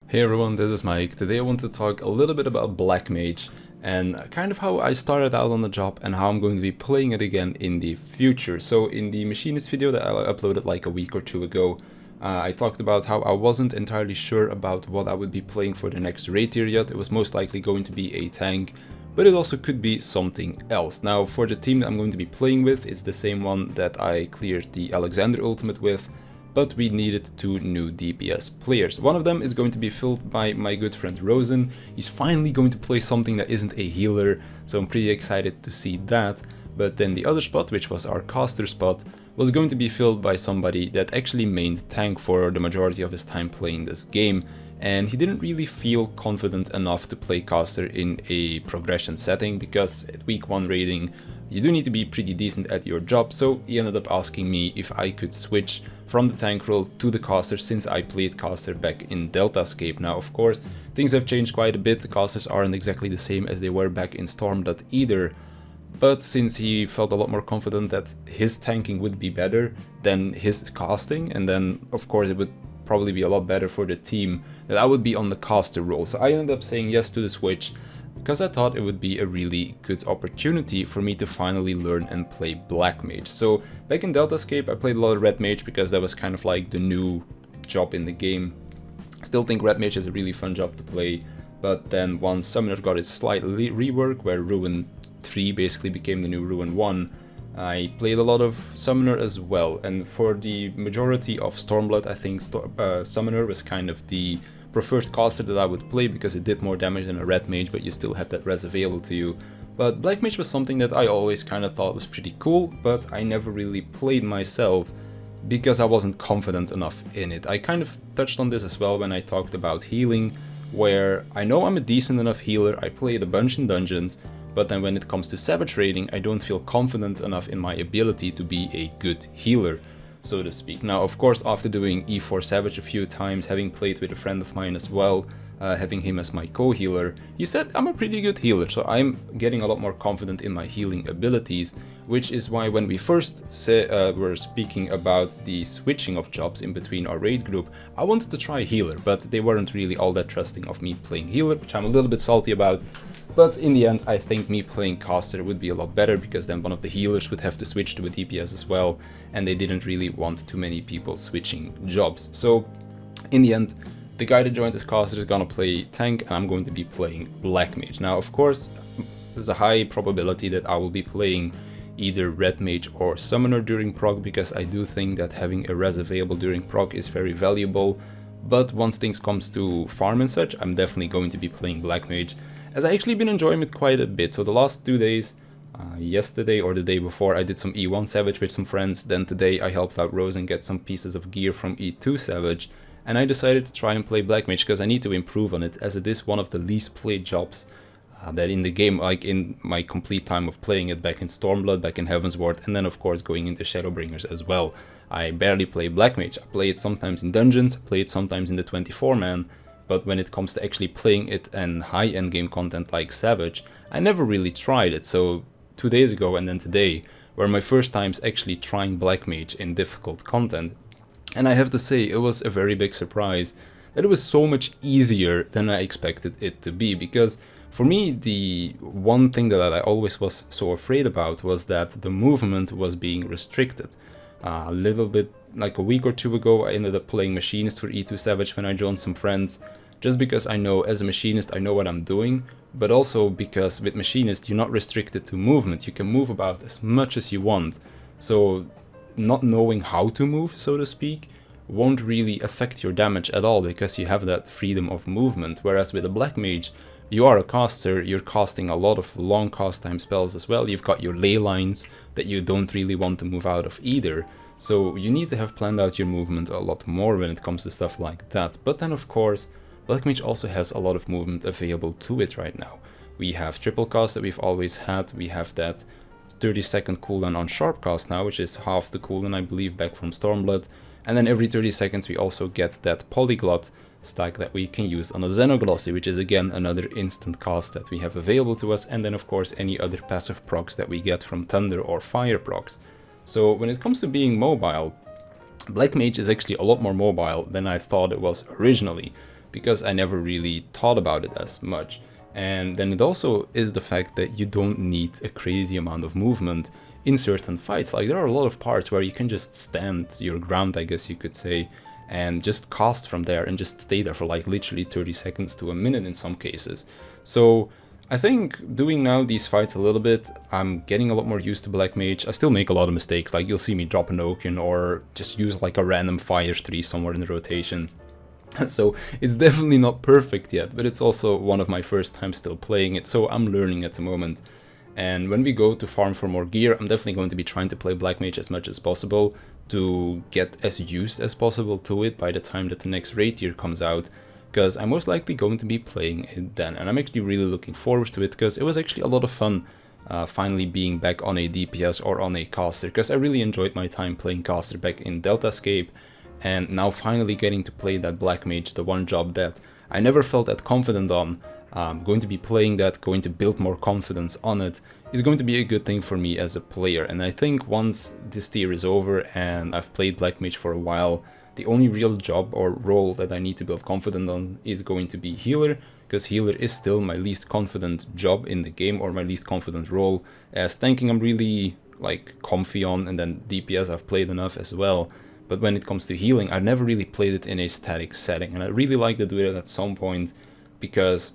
Hey everyone, this is Mike. Today I want to talk a little bit about Black Mage and kind of how I started out on the job and how I'm going to be playing it again in the future. So in the Machinist video that I uploaded like a week or two ago, I talked about how I wasn't entirely sure about what I would be playing for the next raid tier yet. It was most likely going to be a tank, but it also could be something else. Now for the team that I'm going to be playing with, it's the same one that I cleared the Alexander Ultimate with, but we needed two new DPS players. One of them is going to be filled by my good friend Rosen. He's finally going to play something that isn't a healer, so I'm pretty excited to see that. But then the other spot, which was our caster spot, was going to be filled by somebody that actually mained tank for the majority of his time playing this game, and he didn't really feel confident enough to play caster in a progression setting, because at week 1 raiding you do need to be pretty decent at your job, so he ended up asking me if I could switch from the tank role to the caster since I played caster back in Deltascape. Now of course things have changed quite a bit, the casters aren't exactly the same as they were back in Stormblood either, but since he felt a lot more confident that his tanking would be better than his casting, and then of course it would probably be a lot better for the team that I would be on the caster role. So I ended up saying yes to the switch, because I thought it would be a really good opportunity for me to finally learn and play Black Mage. So back in Deltascape I played a lot of Red Mage because that was kind of like the new job in the game. Still think Red Mage is a really fun job to play, but then once Summoner got its slight rework where Ruin 3 basically became the new Ruin 1, I played a lot of Summoner as well, and for the majority of Stormblood I think Summoner was kind of the preferred caster that I would play because it did more damage than a Red Mage, but you still had that res available to you. But Black Mage was something that I always kind of thought was pretty cool, but I never really played myself because I wasn't confident enough in it. I kind of touched on this as well when I talked about healing, where I know I'm a decent enough healer, I played a bunch in dungeons, but then when it comes to Savage raiding, I don't feel confident enough in my ability to be a good healer, so to speak. Now of course after doing E4 Savage a few times, having played with a friend of mine as well, having him as my co-healer, he said I'm a pretty good healer, so I'm getting a lot more confident in my healing abilities, which is why when we first were speaking about the switching of jobs in between our raid group, I wanted to try healer, but they weren't really all that trusting of me playing healer, which I'm a little bit salty about. But in the end, I think me playing caster would be a lot better, because then one of the healers would have to switch to a DPS as well, and they didn't really want too many people switching jobs. So in the end, the guy that joined as caster is gonna play tank, and I'm going to be playing Black Mage. Now of course, there's a high probability that I will be playing either Red Mage or Summoner during prog, because I do think that having a res available during prog is very valuable. But once things comes to farm and such, I'm definitely going to be playing Black Mage, as I actually been enjoying it quite a bit. So the last 2 days, yesterday or the day before, I did some E1 Savage with some friends, then today I helped out Rose and get some pieces of gear from E2 Savage, and I decided to try and play Black Mage because I need to improve on it, as it is one of the least played jobs that in the game, like in my complete time of playing it back in Stormblood, back in Heavensward, and then of course going into Shadowbringers as well. I barely play Black Mage. I play it sometimes in dungeons, play it sometimes in the 24-man, but when it comes to actually playing it and high endgame content like Savage, I never really tried it. So 2 days ago and then today were my first times actually trying Black Mage in difficult content. And I have to say, it was a very big surprise that it was so much easier than I expected it to be, because for me, the one thing that I always was so afraid about was that the movement was being restricted. A little bit like a week or two ago, I ended up playing Machinist for E2 Savage when I joined some friends, just because I know as a Machinist I know what I'm doing, but also because with Machinist you're not restricted to movement, you can move about as much as you want. So not knowing how to move, so to speak, won't really affect your damage at all, because you have that freedom of movement, whereas with a Black Mage, you are a caster, you're casting a lot of long cast time spells as well, you've got your ley lines that you don't really want to move out of either, so you need to have planned out your movement a lot more when it comes to stuff like that. But then of course, Black Mage also has a lot of movement available to it right now. We have triple cast that we've always had, we have that 30-second cooldown on sharp cast now, which is half the cooldown I believe back from Stormblood, and then every 30 seconds we also get that polyglot stack that we can use on a Xenoglossy, which is again another instant cast that we have available to us, and then of course any other passive procs that we get from Thunder or Fire procs. So when it comes to being mobile, Black Mage is actually a lot more mobile than I thought it was originally, because I never really thought about it as much. And then it also is the fact that you don't need a crazy amount of movement in certain fights. Like, there are a lot of parts where you can just stand your ground, I guess you could say, and just cast from there and just stay there for like literally 30 seconds to a minute in some cases. So I think doing now these fights a little bit, I'm getting a lot more used to Black Mage. I still make a lot of mistakes, like you'll see me drop an Oaken or just use like a random Fire 3 somewhere in the rotation. So it's definitely not perfect yet, but it's also one of my first times still playing it, so I'm learning at the moment. And when we go to farm for more gear, I'm definitely going to be trying to play Black Mage as much as possible to get as used as possible to it by the time that the next raid tier comes out, because I'm most likely going to be playing it then. And I'm actually really looking forward to it, because it was actually a lot of fun finally being back on a DPS or on a caster, because I really enjoyed my time playing caster back in Deltascape. And now finally getting to play that Black Mage, the one job that I never felt that confident on, going to be playing that, going to build more confidence on it, is going to be a good thing for me as a player. And I think once this tier is over and I've played Black Mage for a while, the only real job or role that I need to build confidence on is going to be healer, because healer is still my least confident job in the game, or my least confident role, as tanking I'm really like comfy on, and then DPS I've played enough as well. But when it comes to healing, I've never really played it in a static setting, and I really like to do it at some point, because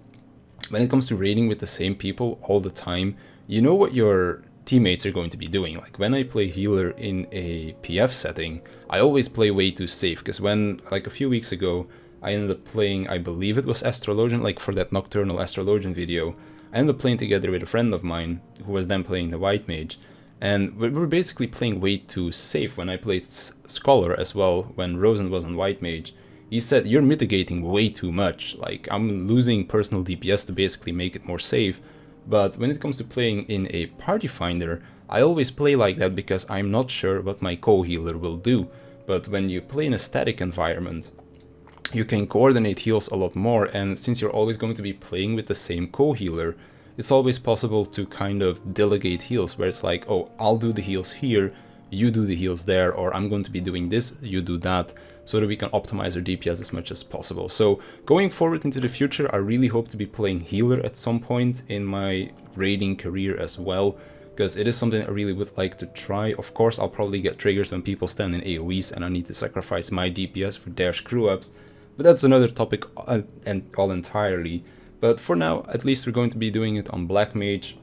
when it comes to raiding with the same people all the time, you know what your teammates are going to be doing. Like when I play healer in a PF setting, I always play way too safe, because when, like a few weeks ago, I ended up playing, I believe it was Astrologian, like for that Nocturnal Astrologian video, I ended up playing together with a friend of mine, who was then playing the White Mage. And we were basically playing way too safe. When I played Scholar as well, when Rosen was on White Mage, he said, you're mitigating way too much. Like, I'm losing personal DPS to basically make it more safe. But when it comes to playing in a party finder, I always play like that because I'm not sure what my co-healer will do. But when you play in a static environment, you can coordinate heals a lot more, and since you're always going to be playing with the same co-healer, it's always possible to kind of delegate heals, where it's like, oh, I'll do the heals here, you do the heals there, or I'm going to be doing this, you do that, so that we can optimize our DPS as much as possible. So going forward into the future, I really hope to be playing healer at some point in my raiding career as well, because it is something I really would like to try. Of course, I'll probably get triggers when people stand in AoEs and I need to sacrifice my DPS for their screw-ups, but that's another topic all entirely. But for now, at least we're going to be doing it on Black Mage,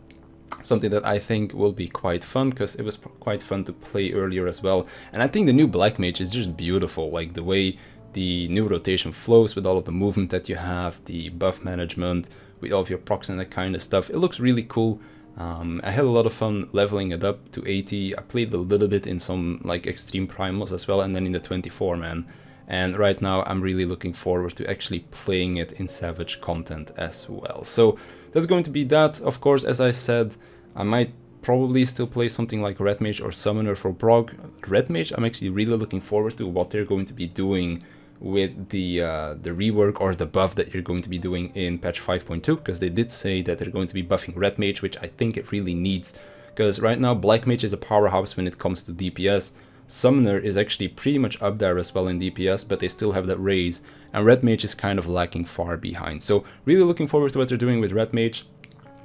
something that I think will be quite fun, because it was quite fun to play earlier as well. And I think the new Black Mage is just beautiful, like the way the new rotation flows with all of the movement that you have, the buff management, with all of your procs and that kind of stuff. It looks really cool. I had a lot of fun leveling it up to 80. I played a little bit in some like extreme primals as well, and then in the 24 man. And right now I'm really looking forward to actually playing it in Savage content as well. So that's going to be that. Of course, as I said, I might probably still play something like Red Mage or Summoner for Prog. Red Mage, I'm actually really looking forward to what they're going to be doing with the rework or the buff that you're going to be doing in patch 5.2, because they did say that they're going to be buffing Red Mage, which I think it really needs, because right now Black Mage is a powerhouse when it comes to DPS. Summoner is actually pretty much up there as well in DPS, but they still have that raise, and Red Mage is kind of lacking far behind. So really looking forward to what they're doing with Red Mage,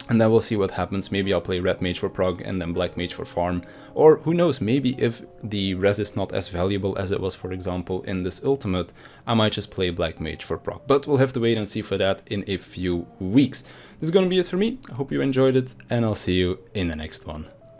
and then we'll see what happens. Maybe I'll play Red Mage for prog and then Black Mage for farm, or who knows, maybe if the res is not as valuable as it was, for example, in this ultimate, I might just play Black Mage for prog. But we'll have to wait and see for that in a few weeks. This is gonna be it for me. I hope you enjoyed it, and I'll see you in the next one.